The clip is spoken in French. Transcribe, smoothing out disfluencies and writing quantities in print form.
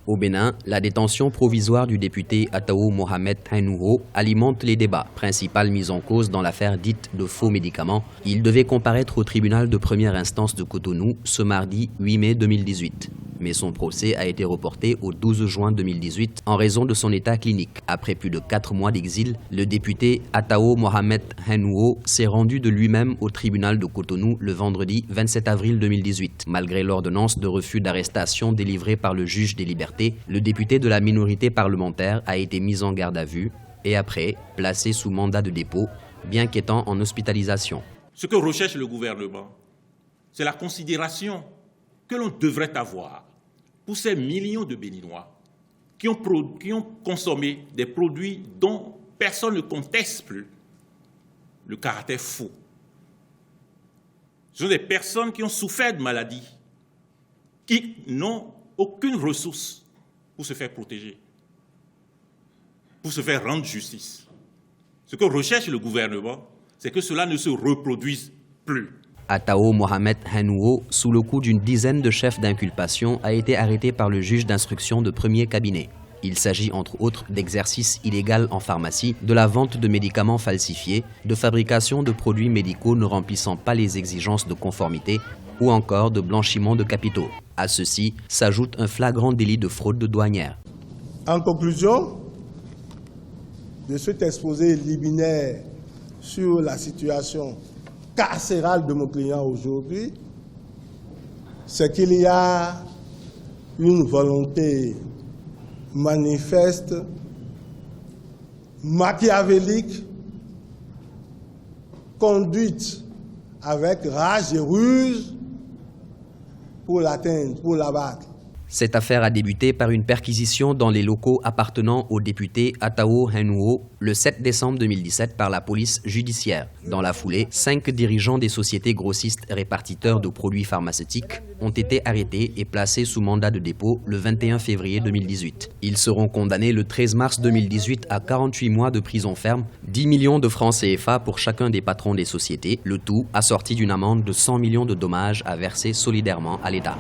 Au Bénin, la détention provisoire du député Atao Mohamed Henouho alimente les débats. Principale mise en cause dans l'affaire dite de faux médicaments, il devait comparaître au tribunal de première instance de Cotonou ce mardi 8 mai 2018. Mais son procès a été reporté au 12 juin 2018 en raison de son état clinique. Après plus de 4 mois d'exil, le député Atao Mohamed Henouho s'est rendu de lui-même au tribunal de Cotonou le vendredi 27 avril 2018. Malgré l'ordonnance de refus d'arrestation délivrée par le juge des libertés, le député de la minorité parlementaire a été mis en garde à vue et après placé sous mandat de dépôt, bien qu'étant en hospitalisation. Ce que recherche le gouvernement, c'est la considération que l'on devrait avoir pour ces millions de Béninois qui ont consommé des produits dont personne ne conteste plus le caractère faux. Ce sont des personnes qui ont souffert de maladies, qui n'ont aucune ressource pour se faire protéger, pour se faire rendre justice. Ce que recherche le gouvernement, c'est que cela ne se reproduise plus. Atao Mohamed Henouho, sous le coup d'une dizaine de chefs d'inculpation, a été arrêté par le juge d'instruction de premier cabinet. Il s'agit entre autres d'exercice illégal en pharmacie, de la vente de médicaments falsifiés, de fabrication de produits médicaux ne remplissant pas les exigences de conformité ou encore de blanchiment de capitaux. À ceci s'ajoute un flagrant délit de fraude douanière. En conclusion de cet exposé liminaire sur la situation carcérale de mon client aujourd'hui, c'est qu'il y a une volonté manifeste, machiavélique, conduite avec rage et ruse pour l'atteindre, pour l'abattre. Cette affaire a débuté par une perquisition dans les locaux appartenant au député Atao Henouho le 7 décembre 2017 par la police judiciaire. Dans la foulée, 5 dirigeants des sociétés grossistes répartiteurs de produits pharmaceutiques ont été arrêtés et placés sous mandat de dépôt le 21 février 2018. Ils seront condamnés le 13 mars 2018 à 48 mois de prison ferme, 10 millions de francs CFA pour chacun des patrons des sociétés, le tout assorti d'une amende de 100 millions de dommages à verser solidairement à l'État.